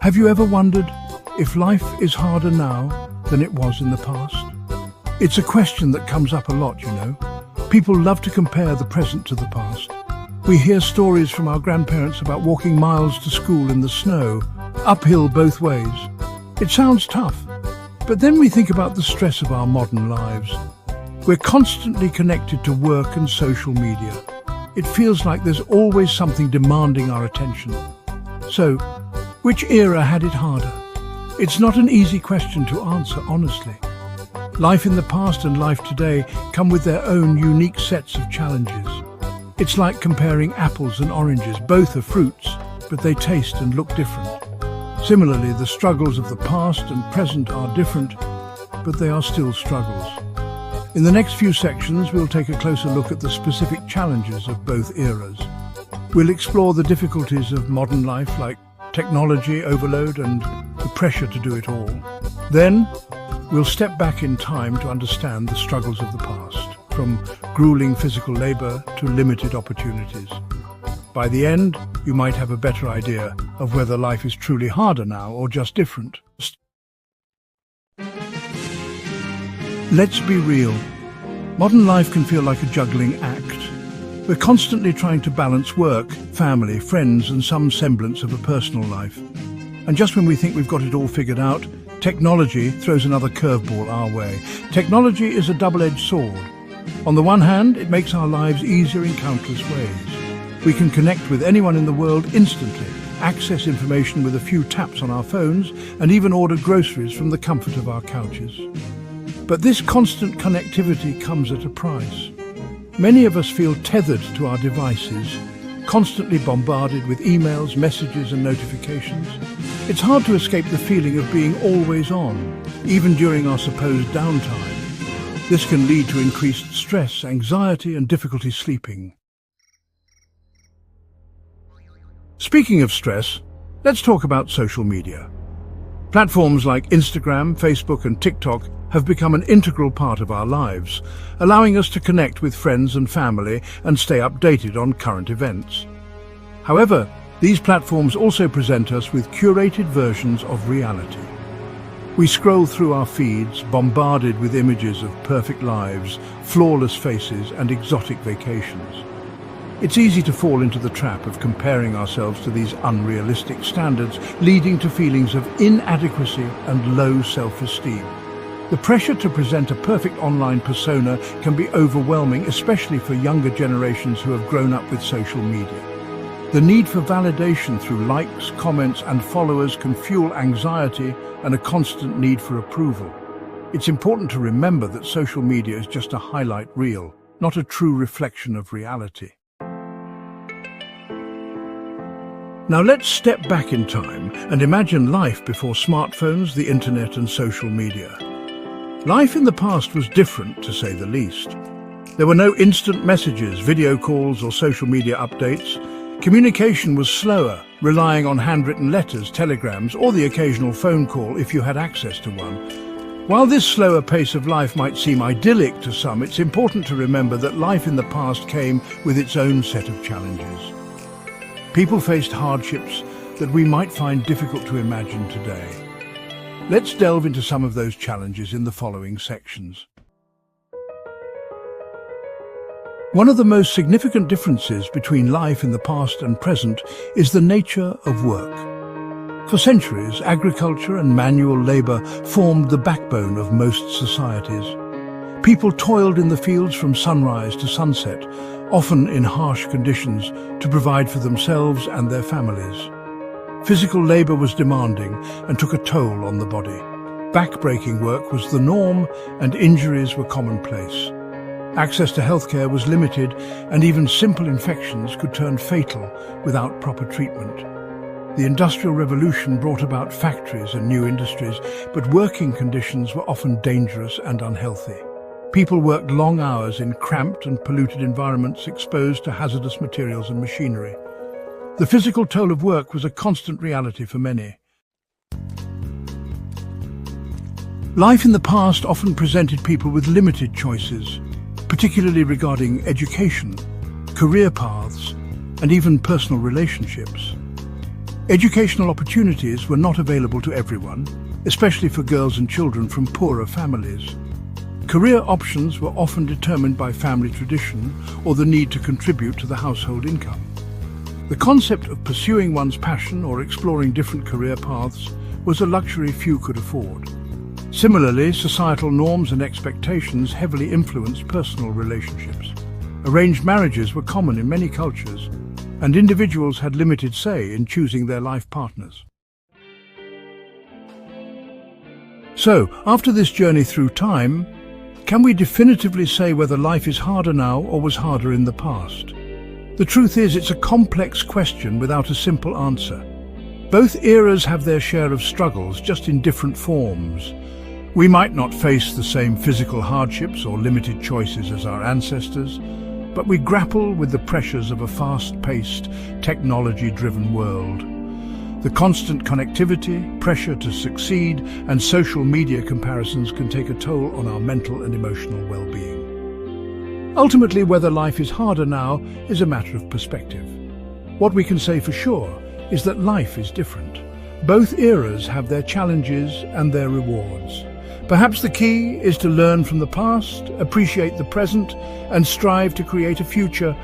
Have you ever wondered if life is harder now than it was in the past? It's a question that comes up a lot, you know. People love to compare the present to the past. We hear stories from our grandparents about walking miles to school in the snow, uphill both ways. It sounds tough, but then we think about the stress of our modern lives. We're constantly connected to work and social media. It feels like there's always something demanding our attention. So, which era had it harder? It's not an easy question to answer, honestly. Life in the past and life today come with their own unique sets of challenges. It's like comparing apples and oranges. Both are fruits, but they taste and look different. Similarly, the struggles of the past and present are different, but they are still struggles. In the next few sections, we'll take a closer look at the specific challenges of both eras. We'll explore the difficulties of modern life, like technology overload and the pressure to do it all. Then, we'll step back in time to understand the struggles of the past, from grueling physical labor to limited opportunities. By the end, you might have a better idea of whether life is truly harder now or just different. Let's be real. Modern life can feel like a juggling act. We're constantly trying to balance work, family, friends, and some semblance of a personal life. And just when we think we've got it all figured out, technology throws another curveball our way. Technology is a double-edged sword. On the one hand, it makes our lives easier in countless ways. We can connect with anyone in the world instantly, access information with a few taps on our phones, and even order groceries from the comfort of our couches. But this constant connectivity comes at a price. Many of us feel tethered to our devices, constantly bombarded with emails, messages and notifications. It's hard to escape the feeling of being always on, even during our supposed downtime. This can lead to increased stress, anxiety and difficulty sleeping. Speaking of stress, let's talk about social media. Platforms like Instagram, Facebook and TikTok have become an integral part of our lives, allowing us to connect with friends and family and stay updated on current events. However, these platforms also present us with curated versions of reality. We scroll through our feeds, bombarded with images of perfect lives, flawless faces and exotic vacations. It's easy to fall into the trap of comparing ourselves to these unrealistic standards, leading to feelings of inadequacy and low self-esteem. The pressure to present a perfect online persona can be overwhelming, especially for younger generations who have grown up with social media. The need for validation through likes, comments and followers can fuel anxiety and a constant need for approval. It's important to remember that social media is just a highlight reel, not a true reflection of reality. Now let's step back in time and imagine life before smartphones, the internet and social media. Life in the past was different, to say the least. There were no instant messages, video calls or social media updates. Communication was slower, relying on handwritten letters, telegrams or the occasional phone call if you had access to one. While this slower pace of life might seem idyllic to some, it's important to remember that life in the past came with its own set of challenges. People faced hardships that we might find difficult to imagine today. Let's delve into some of those challenges in the following sections. One of the most significant differences between life in the past and present is the nature of work. For centuries, agriculture and manual labor formed the backbone of most societies. People toiled in the fields from sunrise to sunset, often in harsh conditions, to provide for themselves and their families. Physical labor was demanding and took a toll on the body. Back-breaking work was the norm and injuries were commonplace. Access to healthcare was limited and even simple infections could turn fatal without proper treatment. The Industrial Revolution brought about factories and new industries, but working conditions were often dangerous and unhealthy. People worked long hours in cramped and polluted environments exposed to hazardous materials and machinery. The physical toll of work was a constant reality for many. Life in the past often presented people with limited choices, particularly regarding education, career paths, and even personal relationships. Educational opportunities were not available to everyone, especially for girls and children from poorer families. Career options were often determined by family tradition or the need to contribute to the household income. The concept of pursuing one's passion or exploring different career paths was a luxury few could afford. Similarly, societal norms and expectations heavily influenced personal relationships. Arranged marriages were common in many cultures, and individuals had limited say in choosing their life partners. So, after this journey through time, can we definitively say whether life is harder now or was harder in the past? The truth is, it's a complex question without a simple answer. Both eras have their share of struggles, just in different forms. We might not face the same physical hardships or limited choices as our ancestors, but we grapple with the pressures of a fast-paced, technology-driven world. The constant connectivity, pressure to succeed, and social media comparisons can take a toll on our mental and emotional well-being. Ultimately, whether life is harder now is a matter of perspective. What we can say for sure is that life is different. Both eras have their challenges and their rewards. Perhaps the key is to learn from the past, appreciate the present, and strive to create a future